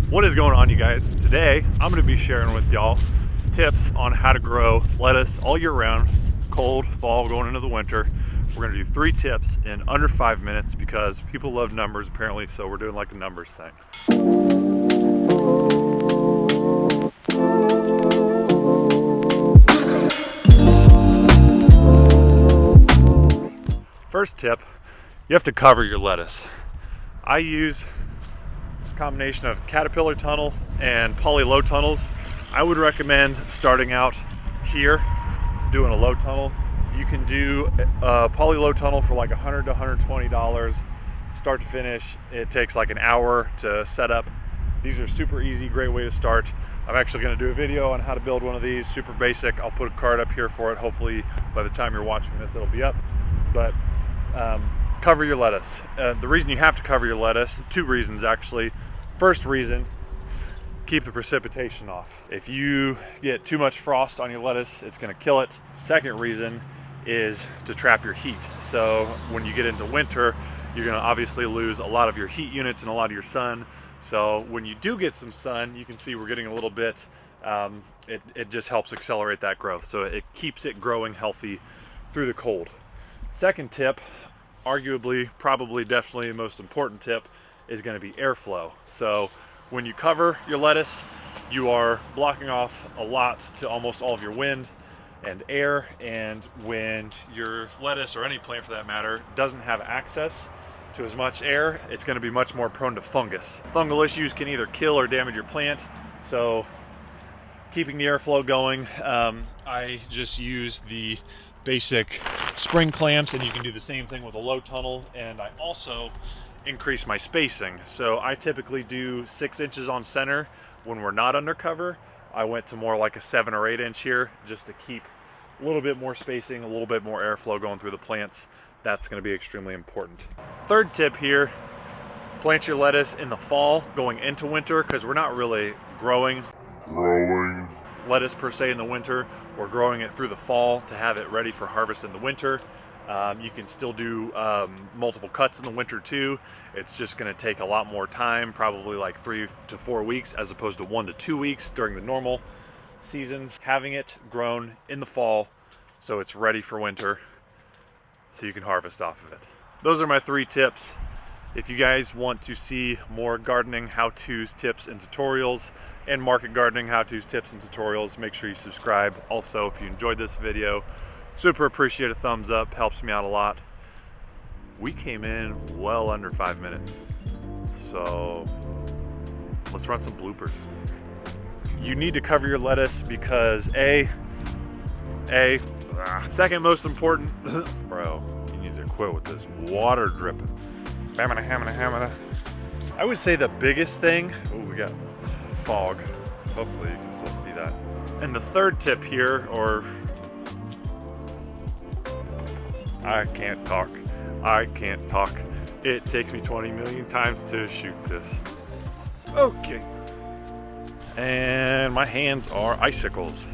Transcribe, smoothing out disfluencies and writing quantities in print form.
What is going on, you guys? Today I'm going to be sharing with y'all tips on how to grow lettuce all year round, cold, fall, going into the winter. We're going to do 3 tips in under 5 minutes because people love numbers apparently, so we're doing like a numbers thing. First tip, you have to cover your lettuce. I use combination of caterpillar tunnel and poly low tunnels. I would recommend starting out here doing a low tunnel. You can do a poly low tunnel for like $100 to $120 start to finish. It takes like an hour to set up. These are super easy, great way to start. I'm actually going to do a video on how to build one of these, super basic. I'll put a card up here for it. Hopefully by the time you're watching this it'll be up. But cover your lettuce. The reason you have to cover your lettuce, 2 reasons actually. First reason, keep the precipitation off. If you get too much frost on your lettuce, it's gonna kill it. Second reason is to trap your heat. So when you get into winter, you're gonna obviously lose a lot of your heat units and a lot of your sun. So when you do get some sun, you can see we're getting a little bit, it just helps accelerate that growth. So it keeps it growing healthy through the cold. Second tip, arguably, probably, definitely the most important tip, is going to be airflow. So when you cover your lettuce, you are blocking off a lot to almost all of your wind and air, and when your lettuce, or any plant for that matter, doesn't have access to as much air, it's going to be much more prone to fungus. Fungal issues can either kill or damage your plant, so keeping the airflow going, I just use the basic spring clamps, and you can do the same thing with a low tunnel. And I also increase my spacing. So I typically do 6 inches on center when we're not under cover. I went to more like a 7 or 8 inch here just to keep a little bit more spacing, a little bit more airflow going through the plants. That's going to be extremely important. Third tip here, plant your lettuce in the fall going into winter, because we're not really growing lettuce per se in the winter. We're growing it through the fall to have it ready for harvest in the winter. You can still do multiple cuts in the winter too. It's just going to take a lot more time, probably like 3 to 4 weeks as opposed to 1 to 2 weeks during the normal seasons. Having it grown in the fall so it's ready for winter so you can harvest off of it. Those are my 3 tips. If you guys want to see more gardening how-tos, tips, and tutorials, and market gardening how-tos, tips, and tutorials, make sure you subscribe. Also, if you enjoyed this video, super appreciate a thumbs up, helps me out a lot. We came in well under 5 minutes, so let's run some bloopers. You need to cover your lettuce because second most important, bro, you need to quit with this water dripping. I would say the biggest thing, we got fog, hopefully you can still see that. And the third tip here, or I can't talk. It takes me 20 million times to shoot this. Okay. And my hands are icicles.